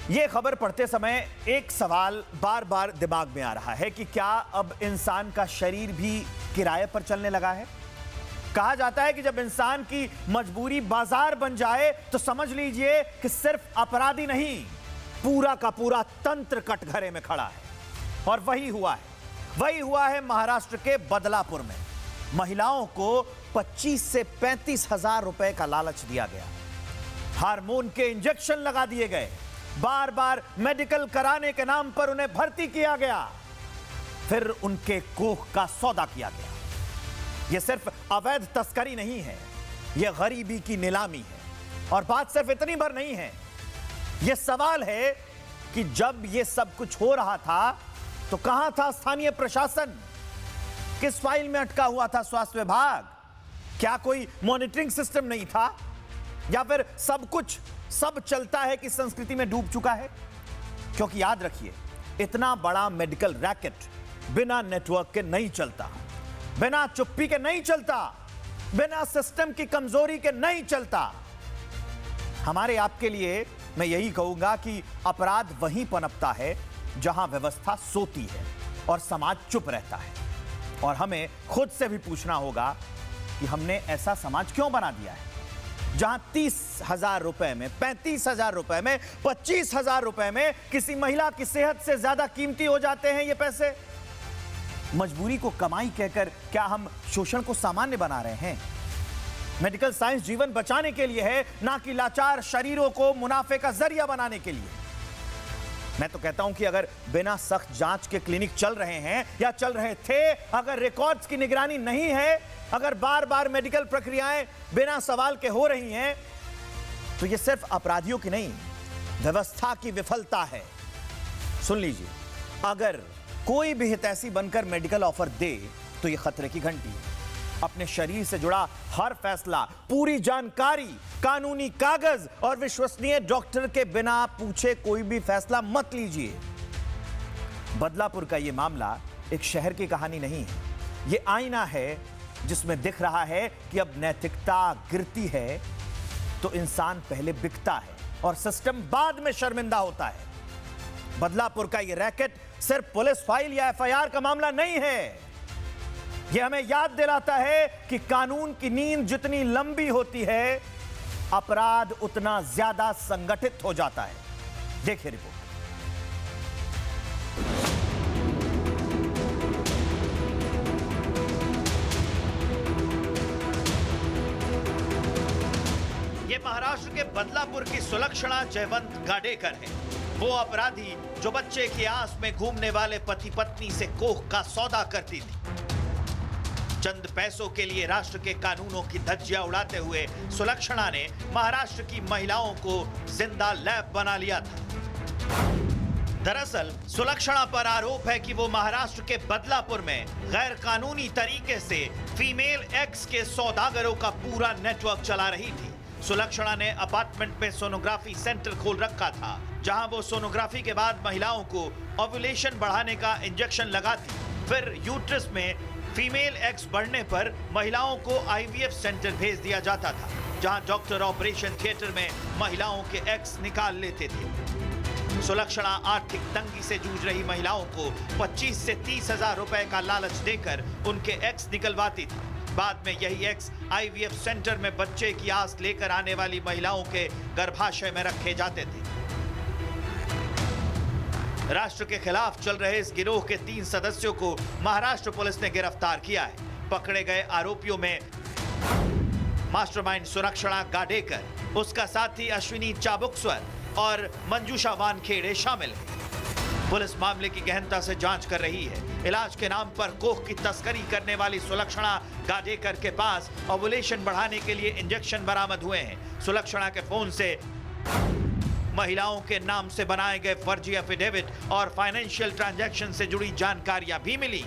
ये खबर पढ़ते समय एक सवाल बार बार दिमाग में आ रहा है कि क्या अब इंसान का शरीर भी किराए पर चलने लगा है। कहा जाता है कि जब इंसान की मजबूरी बाजार बन जाए तो समझ लीजिए कि सिर्फ अपराधी नहीं, पूरा का पूरा तंत्र कटघरे में खड़ा है। और वही हुआ है महाराष्ट्र के बदलापुर में। महिलाओं को 25 से 35 हजार रुपए का लालच दिया गया, हार्मोन के इंजेक्शन लगा दिए गए, बार बार मेडिकल कराने के नाम पर उन्हें भर्ती किया गया, फिर उनके कोख का सौदा किया गया। यह सिर्फ अवैध तस्करी नहीं है, यह गरीबी की नीलामी है। और बात सिर्फ इतनी भर नहीं है, यह सवाल है कि जब यह सब कुछ हो रहा था तो कहां था स्थानीय प्रशासन? किस फाइल में अटका हुआ था स्वास्थ्य विभाग? क्या कोई मॉनिटरिंग सिस्टम नहीं था, या फिर सब चलता है कि संस्कृति में डूब चुका है? क्योंकि याद रखिए, इतना बड़ा मेडिकल रैकेट बिना नेटवर्क के नहीं चलता, बिना चुप्पी के नहीं चलता, बिना सिस्टम की कमजोरी के नहीं चलता। हमारे आपके लिए मैं यही कहूंगा कि अपराध वहीं पनपता है जहां व्यवस्था सोती है और समाज चुप रहता है। और हमें खुद से भी पूछना होगा कि हमने ऐसा समाज क्यों बना दिया है जहां 30,000 रुपए में, 35,000 रुपए में, 25,000 रुपए में किसी महिला की सेहत से ज्यादा कीमती हो जाते हैं ये पैसे। मजबूरी को कमाई कहकर क्या हम शोषण को सामान्य बना रहे हैं? मेडिकल साइंस जीवन बचाने के लिए है, ना कि लाचार शरीरों को मुनाफे का जरिया बनाने के लिए। मैं तो कहता हूं कि अगर बिना सख्त जांच के क्लिनिक चल रहे हैं या चल रहे थे, अगर रिकॉर्ड्स की निगरानी नहीं है, अगर बार बार मेडिकल प्रक्रियाएं बिना सवाल के हो रही हैं, तो यह सिर्फ अपराधियों की नहीं, व्यवस्था की विफलता है। सुन लीजिए, अगर कोई भी हितैषी बनकर मेडिकल ऑफर दे तो यह खतरे की घंटी है। अपने शरीर से जुड़ा हर फैसला, पूरी जानकारी, कानूनी कागज और विश्वसनीय डॉक्टर के बिना पूछे कोई भी फैसला मत लीजिए। बदलापुर का यह मामला एक शहर की कहानी नहीं है, यह आईना है जिसमें दिख रहा है कि अब नैतिकता गिरती है तो इंसान पहले बिकता है और सिस्टम बाद में शर्मिंदा होता है। बदलापुर का यह रैकेट सिर्फ पुलिस फाइल या एफआईआर का मामला नहीं है, यह हमें याद दिलाता है कि कानून की नींद जितनी लंबी होती है, अपराध उतना ज्यादा संगठित हो जाता है। देखिए रिपोर्ट। यह महाराष्ट्र के बदलापुर की सुलक्षणा जयवंत गाडेकर है, वो अपराधी जो बच्चे की आस में घूमने वाले पति पत्नी से कोख का सौदा करती थी। चंद पैसों के लिए राष्ट्र के कानूनों की धज्जियां उड़ाते हुए सुलक्षणा ने महाराष्ट्र की महिलाओं को जिंदा लैब बना लिया था। दरअसल सुलक्षणा पर आरोप है कि वो महाराष्ट्र के बदलापुर में गैर कानूनी तरीके से फीमेल एक्स के सौदागरों का पूरा नेटवर्क चला रही थी। सुलक्षणा ने अपार्टमेंट में सोनोग्राफी सेंटर खोल रखा था, जहां वो सोनोग्राफी के बाद महिलाओं को ओव्यूलेशन बढ़ाने का इंजेक्शन लगाती, फिर यूट्रस में फीमेल एक्स बढ़ने पर महिलाओं को आईवीएफ सेंटर भेज दिया जाता था, जहां डॉक्टर ऑपरेशन थिएटर में महिलाओं के एक्स निकाल लेते थे। सुलक्षणा आर्थिक तंगी से जूझ रही महिलाओं को 25 से 30,000 रुपए का लालच देकर उनके एक्स निकलवाती थी। बाद में यही एक्स आईवीएफ सेंटर में बच्चे की आस लेकर आने वाली महिलाओं के गर्भाशय में रखे जाते थे। राष्ट्र के खिलाफ चल रहे इस गिरोह के 3 सदस्यों को महाराष्ट्र पुलिस ने गिरफ्तार किया है। पकड़े गए आरोपियों में मास्टरमाइंड सुलक्षणा गाडेकर, उसका साथी अश्विनी चाबुकस्वर और मंजूषा वानखेड़े शामिल हैं। पुलिस मामले की गहनता से जांच कर रही है। इलाज के नाम पर कोख की तस्करी करने वाली सुलक्षणा गाडेकर के पास ओव्यूलेशन बढ़ाने के लिए इंजेक्शन बरामद हुए हैं। सुलक्षणा के फोन से महिलाओं के नाम से बनाए गए फर्जी एफिडेविट और फाइनेंशियल ट्रांजैक्शन से जुड़ी जानकारियां भी मिली।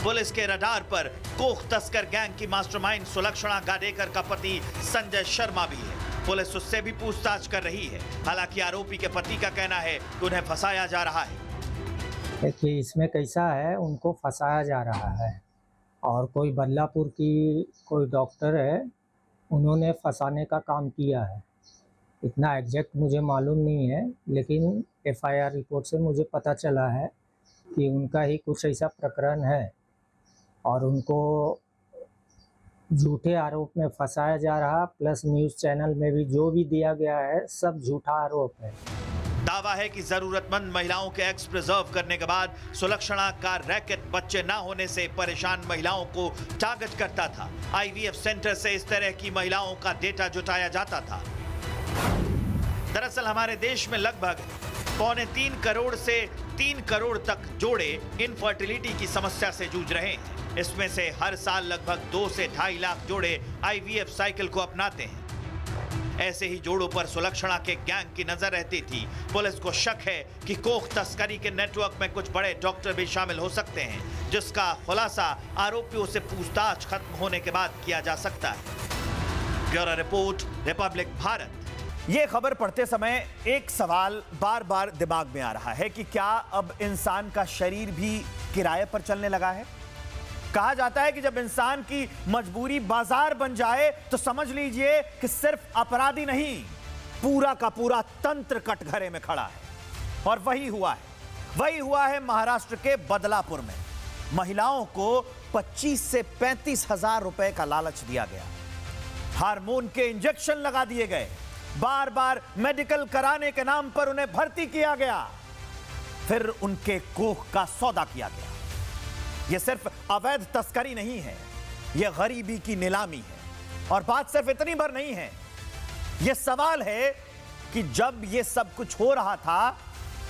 पुलिस के रडार पर कोख तस्कर गैंग की मास्टरमाइंड सुलक्षणा गाडेकर का पति संजय शर्मा भी है। पुलिस उससे भी पूछताछ कर रही है। हालांकि आरोपी के पति का कहना है कि उन्हें फंसाया जा रहा है। देखिए, इसमें कैसा है, उनको फंसाया जा रहा है और कोई बदलापुर की कोई डॉक्टर है, उन्होंने फंसाने का काम किया है। इतना एग्जैक्ट मुझे मालूम नहीं है, लेकिन एफआईआर रिपोर्ट से मुझे पता चला है कि उनका ही कुछ ऐसा प्रकरण है और उनको झूठे आरोप में फंसाया जा रहा, प्लस न्यूज़ चैनल में भी जो भी दिया गया है सब झूठा आरोप है। दावा है कि जरूरतमंद महिलाओं के एक्स प्रिजर्व करने के बाद सुलक्षणा का रैकेट बच्चे ना होने से परेशान महिलाओं को टारगेट करता था। आईवीएफ सेंटर से इस तरह की महिलाओं का डेटा जुटाया जाता था। दरअसल हमारे देश में लगभग 2.25 करोड़ से 3 करोड़ तक जोड़े इनफर्टिलिटी की समस्या से जूझ रहे हैं। इसमें से हर साल लगभग 2 से 2.5 लाख जोड़े आईवीएफ साइकिल को अपनाते हैं। ऐसे ही जोड़ों पर सुलक्षणा के गैंग की नजर रहती थी। पुलिस को शक है कि कोख तस्करी के नेटवर्क में कुछ बड़े डॉक्टर भी शामिल हो सकते हैं, जिसका खुलासा आरोपियों से पूछताछ खत्म होने के बाद किया जा सकता है। Bureau report, Republic Bharat. ये खबर पढ़ते समय एक सवाल बार बार दिमाग में आ रहा है कि क्या अब इंसान का शरीर भी किराए पर चलने लगा है? कहा जाता है कि जब इंसान की मजबूरी बाजार बन जाए तो समझ लीजिए कि सिर्फ अपराधी नहीं, पूरा का पूरा तंत्र कटघरे में खड़ा है। और वही हुआ है महाराष्ट्र के बदलापुर में। महिलाओं को 25 से 35 हजार रुपए का लालच दिया गया, हार्मोन के इंजेक्शन लगा दिए गए, बार बार मेडिकल कराने के नाम पर उन्हें भर्ती किया गया, फिर उनके कोख का सौदा किया गया। यह सिर्फ अवैध तस्करी नहीं है, यह गरीबी की नीलामी है। और बात सिर्फ इतनी भर नहीं है, यह सवाल है कि जब यह सब कुछ हो रहा था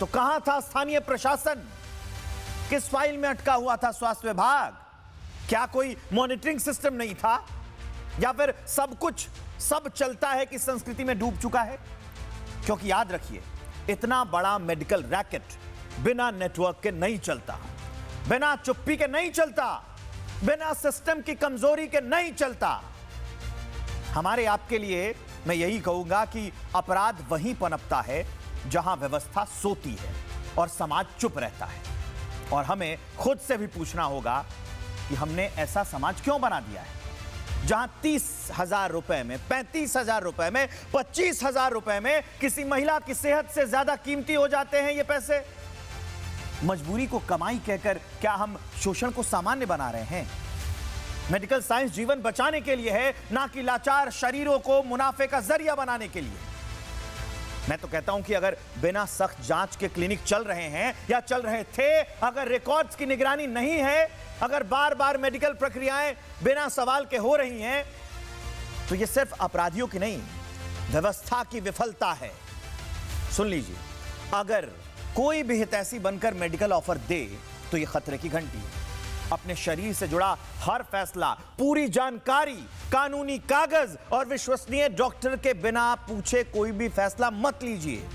तो कहां था स्थानीय प्रशासन? किस फाइल में अटका हुआ था स्वास्थ्य विभाग? क्या कोई मॉनिटरिंग सिस्टम नहीं था? या फिर सब चलता है कि संस्कृति में डूब चुका है? क्योंकि याद रखिए, इतना बड़ा मेडिकल रैकेट बिना नेटवर्क के नहीं चलता, बिना चुप्पी के नहीं चलता, बिना सिस्टम की कमजोरी के नहीं चलता। हमारे आपके लिए मैं यही कहूंगा कि अपराध वहीं पनपता है जहां व्यवस्था सोती है और समाज चुप रहता है। और हमें खुद से भी पूछना होगा कि हमने ऐसा समाज क्यों बना दिया है जहां 30,000 रुपए में, 35,000 रुपए में, 25,000 रुपए में किसी महिला की सेहत से ज्यादा कीमती हो जाते हैं ये पैसे। मजबूरी को कमाई कहकर क्या हम शोषण को सामान्य बना रहे हैं? मेडिकल साइंस जीवन बचाने के लिए है, ना कि लाचार शरीरों को मुनाफे का जरिया बनाने के लिए। मैं तो कहता हूं कि अगर बिना सख्त जांच के क्लिनिक चल रहे हैं या चल रहे थे, अगर रिकॉर्ड्स की निगरानी नहीं है, अगर बार बार मेडिकल प्रक्रियाएं बिना सवाल के हो रही हैं, तो यह सिर्फ अपराधियों की नहीं, व्यवस्था की विफलता है। सुन लीजिए, अगर कोई भी हितैषी बनकर मेडिकल ऑफर दे तो यह खतरे की घंटी है। अपने शरीर से जुड़ा हर फैसला, पूरी जानकारी, कानूनी कागज और विश्वसनीय डॉक्टर के बिना पूछे कोई भी फैसला मत लीजिए।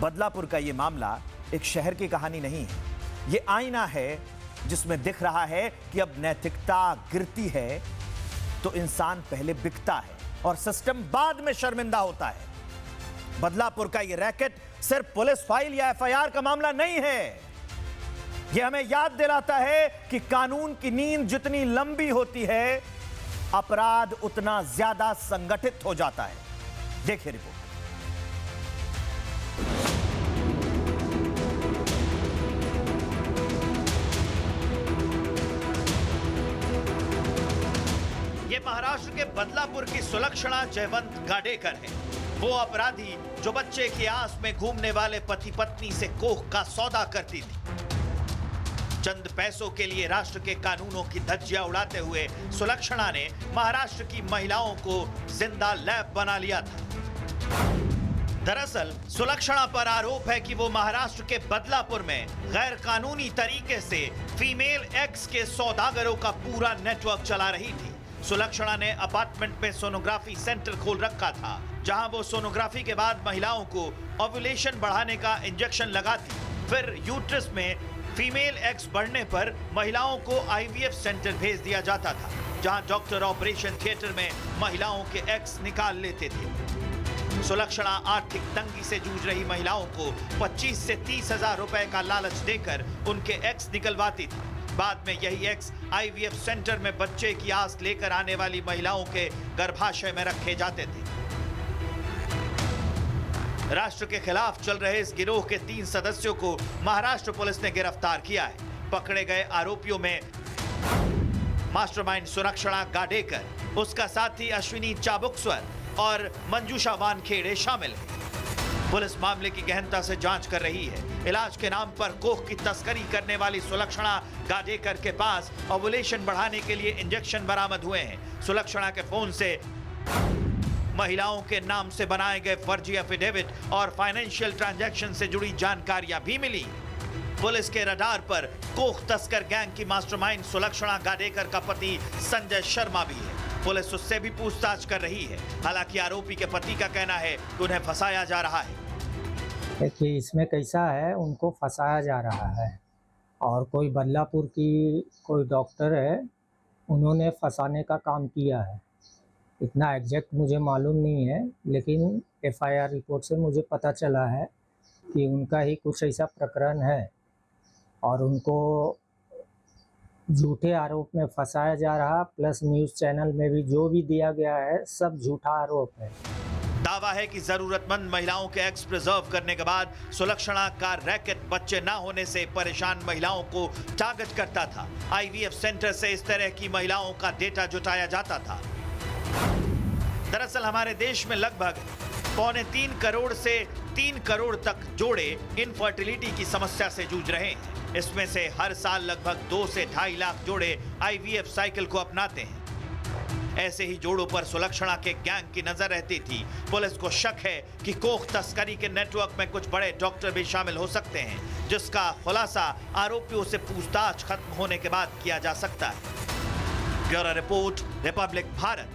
बदलापुर का यह मामला एक शहर की कहानी नहीं है, यह आईना है जिसमें दिख रहा है कि अब नैतिकता गिरती है तो इंसान पहले बिकता है और सिस्टम बाद में शर्मिंदा होता है। बदलापुर का यह रैकेट सिर्फ पुलिस फाइल या एफआईआर का मामला नहीं है, यह हमें याद दिलाता है कि कानून की नींद जितनी लंबी होती है, अपराध उतना ज्यादा संगठित हो जाता है। देखिए रिपोर्ट। यह महाराष्ट्र के बदलापुर की सुलक्षणा जयवंत गाडेकर है, वो अपराधी जो बच्चे की आस में घूमने वाले पति पत्नी से कोख का सौदा करती थी। चंद पैसों के लिए राष्ट्र के कानूनों की धज्जियां उड़ाते हुए सुलक्षणा ने महाराष्ट्र की महिलाओं को जिंदा लैब बना लिया था। दरअसल सुलक्षणा पर आरोप है कि वो महाराष्ट्र के बदलापुर में गैर कानूनी तरीके से फीमेल एक्स के सौदागरों का पूरा नेटवर्क चला रही थी। सुलक्षणा ने अपार्टमेंट में सोनोग्राफी सेंटर खोल रखा था, जहां वो सोनोग्राफी के बाद महिलाओं को ओव्यूलेशन बढ़ाने का इंजेक्शन लगाती, फिर यूट्रस में फीमेल एक्स बढ़ने पर महिलाओं को आईवीएफ सेंटर भेज दिया जाता था, जहां डॉक्टर ऑपरेशन थिएटर में महिलाओं के एक्स निकाल लेते थे। सुलक्षणा आर्थिक तंगी से जूझ रही महिलाओं को 25 से 30,000 रुपए का लालच देकर उनके एक्स निकलवाती थी। बाद में यही एक्स आईवीएफ सेंटर में बच्चे की आस लेकर आने वाली महिलाओं के गर्भाशय में रखे जाते थे। राष्ट्र के खिलाफ चल रहे इस गिरोह के 3 सदस्यों को महाराष्ट्र पुलिस ने गिरफ्तार किया है। पकड़े गए आरोपियों में मास्टरमाइंड सुरक्षणा गाडेकर, उसका साथी अश्विनी चाबुकस्वर और मंजूषा वानखेड़े शामिल हैं। पुलिस मामले की गहनता से जांच कर रही है। इलाज के नाम पर कोख की तस्करी करने वाली सुलक्षणा गाडेकर के पास ओवुलेशन बढ़ाने के लिए इंजेक्शन बरामद हुए हैं। सुलक्षणा के फोन से महिलाओं के नाम से बनाए गए फर्जी एफिडेविट और फाइनेंशियल ट्रांजैक्शन से जुड़ी जानकारियां भी मिली। पुलिस के रडार पर कोख तस्कर गैंग की मास्टरमाइंड सुलक्षणा गाडेकर का पति संजय शर्मा भी है। पुलिस उससे भी पूछताछ कर रही है। हालांकि आरोपी के पति का कहना है कि उन्हें फंसाया जा रहा है। देखिए, इसमें कैसा है, उनको फंसाया जा रहा है और कोई बल्लापुर की कोई डॉक्टर है, उन्होंने फंसाने का काम किया है। इतना एग्जैक्ट मुझे मालूम नहीं है, लेकिन एफआईआर रिपोर्ट से मुझे पता चला है कि उनका ही कुछ ऐसा प्रकरण है और उनको झूठे आरोप में फंसाया जा रहा, प्लस न्यूज़ चैनल में भी जो भी दिया गया है सब झूठा आरोप है। दावा है कि जरूरतमंद महिलाओं के एग्स प्रिजर्व करने के बाद सुलक्षणा का रैकेट बच्चे न होने से परेशान महिलाओं को टारगेट करता था। आईवीएफ सेंटर से इस तरह की महिलाओं का डेटा जुटाया जाता था। दरअसल हमारे देश में लगभग 2.25 करोड़ से 3 करोड़ तक जोड़े इनफर्टिलिटी की समस्या से जूझ रहे हैं। इसमें से हर साल लगभग 2 से 2.5 लाख जोड़े आईवीएफ साइकिल को अपनाते हैं। ऐसे ही जोड़ों पर सुलक्षणा के गैंग की नजर रहती थी। पुलिस को शक है कि कोख तस्करी के नेटवर्क में कुछ बड़े डॉक्टर भी शामिल हो सकते हैं, जिसका खुलासा आरोपियों से पूछताछ खत्म होने के बाद किया जा सकता है। Bureau report, Republic Bharat.